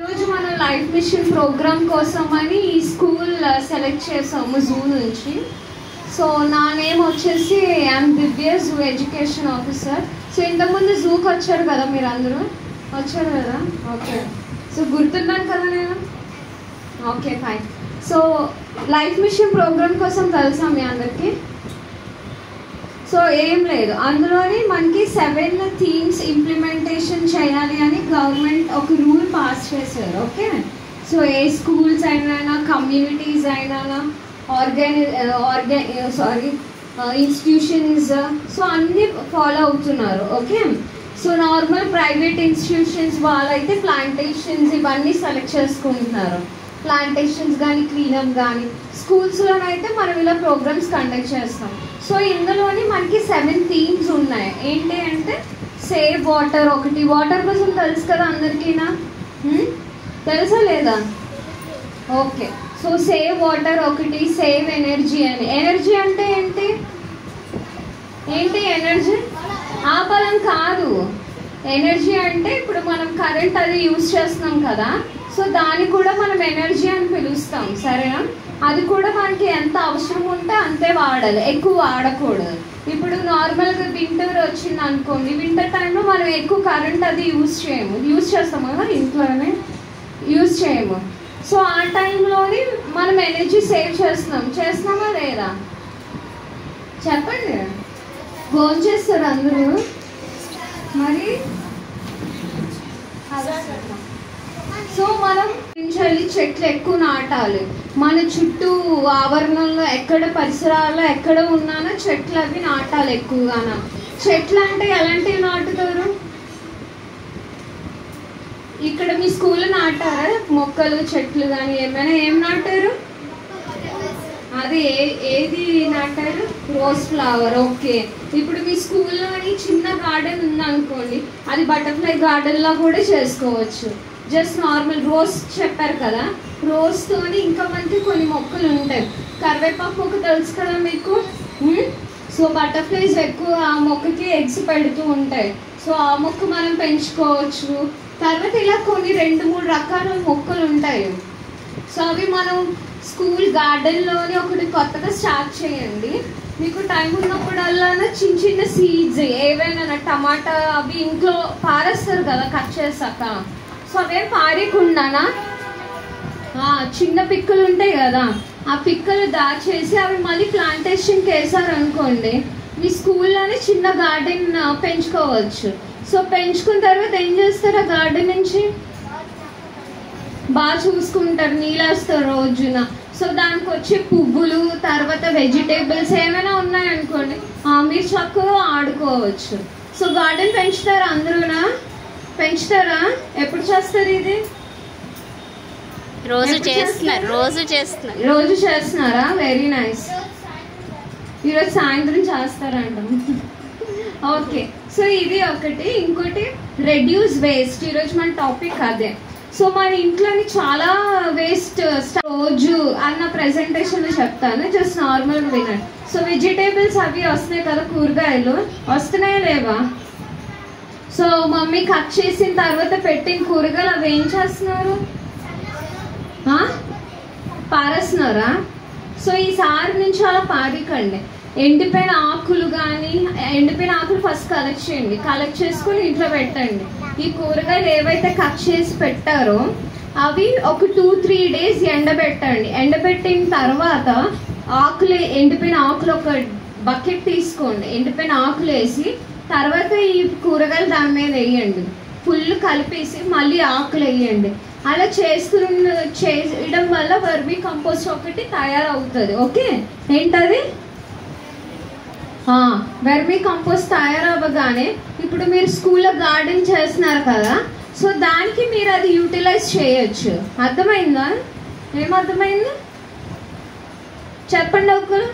ఈరోజు మనం life mission program కోసం అని ఈ స్కూల్ సెలెక్ట్ చేసాము జూ నుంచి. సో నా నేమ్ వచ్చేసి I'm Divya, zoo education officer. So ఇంతకుముందు జూకి వచ్చారు కదా, మీరు అందరూ వచ్చారు కదా? ఓకే, సో గుర్తున్నాను కదా నేను? Okay fine. So life mission program కోసం తెలుసా మీ అందరికీ? సో ఏం లేదు, అందులోని మనకి 7 థీమ్స్ ఇంప్లిమెంటేషన్ చేయాలి అని గవర్నమెంట్ ఒక రూల్ పాస్ చేశారు. ఓకే, సో ఏ స్కూల్స్ అయినా, కమ్యూనిటీస్ అయినా, ఇన్స్టిట్యూషన్స్, సో అన్నీ ఫాలో అవుతున్నారు. Okay, so normal private institutions వాళ్ళైతే ప్లాంటేషన్స్ ఇవన్నీ సెలెక్ట్ చేసుకుంటున్నారు. ప్లాంటేషన్స్ కానీ, క్లీనప్ కానీ. స్కూల్స్లోనైతే మనం ఇలా ప్రోగ్రామ్స్ కండక్ట్ చేస్తాం. సో ఇందులోని మనకి 7 థీమ్స్ ఉన్నాయి. ఏంటి అంటే సేవ్ వాటర్ ఒకటి. వాటర్ కోసం తెలుసు కదా అందరికీనా? తెలుసా లేదా? ఓకే, సో సేవ్ వాటర్ ఒకటి, సేవ్ ఎనర్జీ అని. ఎనర్జీ అంటే ఏంటి? ఎనర్జీ ఆపలం కాదు. ఎనర్జీ అంటే ఇప్పుడు మనం కరెంట్ అది యూజ్ చేస్తున్నాం కదా, సో దాన్ని కూడా మనం ఎనర్జీ అని పిలుస్తాం. సరేనా? అది కూడా మనకి ఎంత అవసరం ఉంటే అంతే వాడాలి, ఎక్కువ వాడకూడదు. ఇప్పుడు నార్మల్గా వింటర్ వచ్చింది అనుకోండి, వింటర్ టైంలో మనం ఎక్కువ కరెంట్ అది యూజ్ చేస్తాము కదా, ఇంట్లోనే యూజ్ చేయము. సో ఆ టైంలోని మనం ఎనర్జీ సేవ్ చేస్తున్నామా లేదా? చెప్పండి. ఫోన్ చేస్తారు అందరూ మరి. సో మనం చెట్లు ఎక్కువ నాటాలి. మన చుట్టూ ఆవరణంలో ఎక్కడ పరిసరాల్లో ఎక్కడ ఉన్నానో చెట్లు అవి నాటాలి ఎక్కువగాన. చెట్లు అంటే ఎలాంటివి నాటుతారు? ఇక్కడ మీ స్కూల్లో నాటారా మొక్కలు, చెట్లు కానీ ఏమైనా? ఏం నాటారు? అది ఏది నాటారు? Rose flower. ఓకే, ఇప్పుడు మీ స్కూల్లోని చిన్న గార్డెన్ ఉందనుకోండి, అది బటర్ఫ్లై గార్డెన్లా కూడా చేసుకోవచ్చు. జస్ట్ నార్మల్ రోజ్ చెప్పారు కదా, రోజ్తోని ఇంకా మనకి కొన్ని మొక్కలు ఉంటాయి. కరివేపాకు మొక్క తెలుసు కదా మీకు? సో బటర్ఫ్లైస్ ఎక్కువ ఆ మొక్కకి ఎగ్స్ పెడుతూ ఉంటాయి. సో ఆ మొక్క మనం పెంచుకోవచ్చు. తర్వాత ఇలా కొన్ని 2-3 రకాల మొక్కలు ఉంటాయి. సో అవి మనం స్కూల్ గార్డెన్లోని ఒకటి కొత్తగా స్టార్ట్ చేయండి. మీకు టైం ఉన్నప్పుడల్లా చిన్న సీడ్స్ ఏవైనా, టమాటా అవి ఇంట్లో పారేస్తారు కదా కట్ చేసాక, సో అవేం పారేయకుండానా చిన్న పిక్కలు ఉంటాయి కదా, ఆ పిక్కలు దాచేసి అవి మళ్ళీ ప్లాంటేషన్కి వేసారు అనుకోండి, మీ స్కూల్లోనే చిన్న గార్డెన్ పెంచుకోవచ్చు. సో పెంచుకున్న తర్వాత ఏం చేస్తారు? ఆ గార్డెన్ నుంచి బాగా చూసుకుంటారు, నీళ్ళేస్తారు రోజున. సో దానికి వచ్చే పువ్వులు, తర్వాత వెజిటేబుల్స్ ఏమైనా ఉన్నాయనుకోండి, మీరు చక్కగా ఆడుకోవచ్చు. సో గార్డెన్ పెంచుతారా అందరూనా? పెంచుతారా? ఎప్పుడు చేస్తారు ఇది? రోజు చేస్తున్నారా? Very nice. ఈరోజు సాయంత్రం చేస్తారంట. ఓకే, సో ఇది ఒకటి. ఇంకోటి రెడ్యూస్ వేస్ట్. ఈరోజు మన టాపిక్ అదే. సో మన ఇంట్లోని చాలా వేస్ట్ రోజు అన్న ప్రెజెంటేషన్లో చెప్తాను, జస్ట్ నార్మల్గా వినండి. సో వెజిటేబుల్స్ అవి వస్తున్నాయి కదా, కూరగాయలు వస్తున్నాయా లేవా? సో మమ్మీ కట్ చేసిన తర్వాత పెట్టిన కూరగాయలు అవి ఏం చేస్తున్నారు? పారేస్తున్నారా? సో ఈసారి నుంచి అలా పారికండి. ఎండిపోయిన ఆకులు కానీ, ఎండిపోయిన ఆకులు ఫస్ట్ కలెక్ట్ చేయండి. కలెక్ట్ చేసుకుని ఇంట్లో పెట్టండి. ఈ కూరగాయలు ఏవైతే కట్ చేసి పెట్టారో అవి ఒక 2-3 డేస్ ఎండబెట్టండి. ఎండబెట్టిన తర్వాత ఎండిపోయిన ఆకులు ఒక బకెట్ తీసుకోండి. ఎండిపోయిన ఆకులు వేసి తర్వాత ఈ కూరగాయలు దాని మీద వేయండి. ఫుల్ కలిపేసి మళ్ళీ ఆకులు వేయండి. అలా చేయడం వల్ల వర్మీ కంపోస్ట్ ఒకటి తయారవుతుంది. ఓకే, ఏంటది? వర్మీ కంపోస్ట్ తయారవ్వగానే ఇప్పుడు మీరు స్కూల్లో గార్డెన్ చేస్తున్నారు కదా, సో దానికి మీరు అది యూటిలైజ్ చేయొచ్చు. అర్థమైందా? ఏమర్థమైంది చెప్పండి ఒకరు.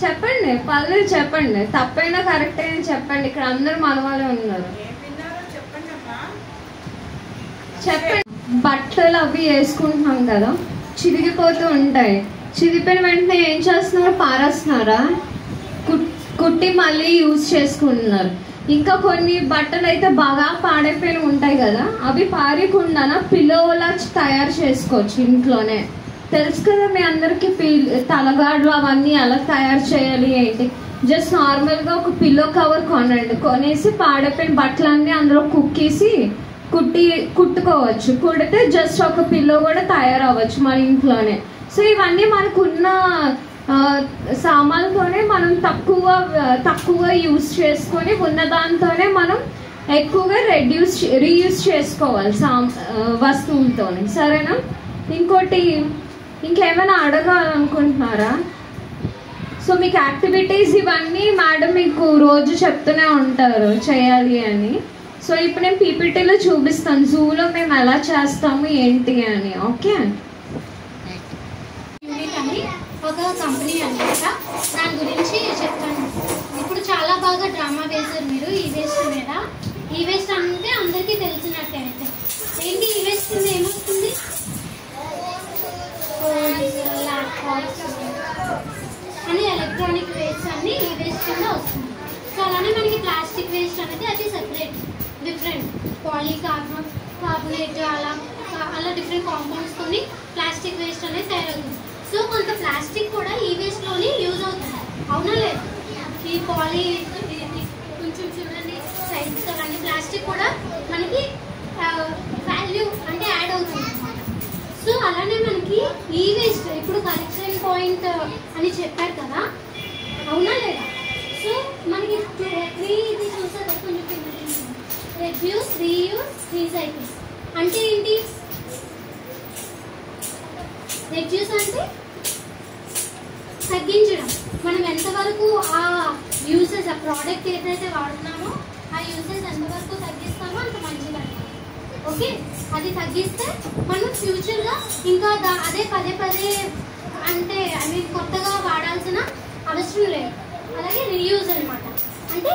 చెప్పండి, పర్లేదు చెప్పండి. తప్పైనా కరెక్ట్ అయినా చెప్పండి. ఇక్కడ అందరూ మన వాళ్ళే ఉన్నారు. చెప్పండి. బట్టలు అవి వేసుకుంటున్నాం కదా, చిరిగిపోతూ ఉంటాయి. చిరిగిపోయిన వెంటనే ఏం చేస్తున్నారు? పారేస్తున్నారా? కుట్టి మళ్ళీ యూజ్ చేసుకుంటున్నారు. ఇంకా కొన్ని బట్టలు అయితే బాగా పాడైపోయిన ఉంటాయి కదా, అవి పారకుండా పిల్లోలా తయారు చేసుకోవచ్చు ఇంట్లోనే. తెలుసు కదా మీ అందరికి తలగాడులు అవన్నీ ఎలా తయారు చేయాలి ఏంటి. జస్ట్ నార్మల్గా ఒక పిల్లో కవర్ కొనండి, కొనేసి పాడైపోయిన బట్టలన్నీ అందులో కుట్టుకోవచ్చు. కుడితే జస్ట్ ఒక పిల్లో కూడా తయారవ్వచ్చు మన ఇంట్లోనే. సో ఇవన్నీ మనకున్న సామాన్లతోనే మనం తక్కువ యూజ్ చేసుకొని ఉన్న దాంతోనే మనం ఎక్కువగా రీయూజ్ చేసుకోవాలి వస్తువులతోనే. సరేనా? ఇంకోటి ఇంకేమైనా అడగాలనుకుంటున్నారా? సో మీకు యాక్టివిటీస్ ఇవన్నీ మేడం మీకు రోజు చెప్తూనే ఉంటారు చేయాలి అని. సో ఇప్పుడు నేను పీపీటీలో చూపిస్తాను జూలో మేము ఎలా చేస్తాము ఏంటి అని. ఓకే, ఒక కంపెనీ అన్నమాట, దాని గురించి చెప్తాను. ఇప్పుడు చాలా బాగా డ్రామా వేశారు మీరు ఈ వేస్ట్ మీద. ఈ వేస్ట్ అంటే అందరికీ తెలిసినట్టే. అయితే ఏంటి ఈ వేస్ట్ కింద ఏమొస్తుంది? ఫోన్స్, ల్యాప్టాప్స్ అని ఎలక్ట్రానిక్ వేస్ట్ అన్ని ఈ వేస్ట్ కింద వస్తుంది. సో అలానే మనకి ప్లాస్టిక్ వేస్ట్ అనేది అది సెపరేట్, డిఫరెంట్ కార్బోనేట్ అలా డిఫరెంట్ కాంపౌండ్స్ తోని ప్లాస్టిక్ వేస్ట్ అనేది తయారవుతుంది. సో కొంత ప్లాస్టిక్ కూడా ఈ వేస్ట్లోని యూజ్ అవుతుంది, అవునా లేదు? ఈ కొంచెం చూడండి సైడ్స్ అవన్నీ ప్లాస్టిక్ కూడా మనకి వాల్యూ అంటే యాడ్ అవుతుంది. సో అలానే మనకి ఈ వేస్ట్ ఇప్పుడు కలెక్షన్ పాయింట్ అని చెప్పారు కదా, అవునా లేదా? సో మనకి ఇది చూసారు కొంచెం రెడ్యూస్, రీయూజ్, రీసైకిల్ అంటే ఏంటి? రెడ్యూస్ అంటే తగ్గించడం. మనం ఎంతవరకు ఆ యూసెస్, ఆ ప్రోడక్ట్ ఏదైతే వాడుతున్నామో ఆ యూసెస్ ఎంతవరకు తగ్గిస్తామో అంత మంచిదండి. ఓకే, అది తగ్గిస్తే మనం ఫ్యూచర్గా ఇంకా అదే పదే అంటే అవి కొత్తగా వాడాల్సిన అవసరం లేదు. అలాగే రీయూజ్ అనమాట, అంటే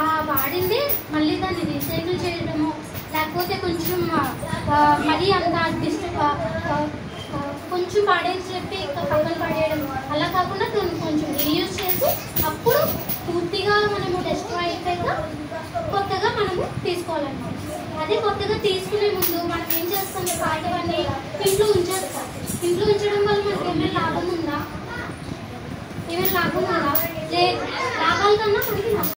ఆ వాడిందే మళ్ళీ దాన్ని రీసైకిల్ చేయడము, లేకపోతే కొంచెం మరీ అంత కొంచెం పాడేసి చెప్పి పక్కన పడేయడం అలా కాకుండా కొంచెం రీయూజ్ చేసి అప్పుడు పూర్తిగా మనము డెస్ట్రాయ్ అయిపోయాక కొత్తగా మనము తీసుకోవాలన్నమాట. అదే కొత్తగా తీసుకునే ముందు మనం ఏం చేస్తాం? పాతవన్నీ ఇంట్లో ఉంచేస్తాం. ఇంట్లో ఉంచడం వల్ల మనకి ఏమైనా లాభం ఉందా? లేదు, లాభాల కన్నా మనకి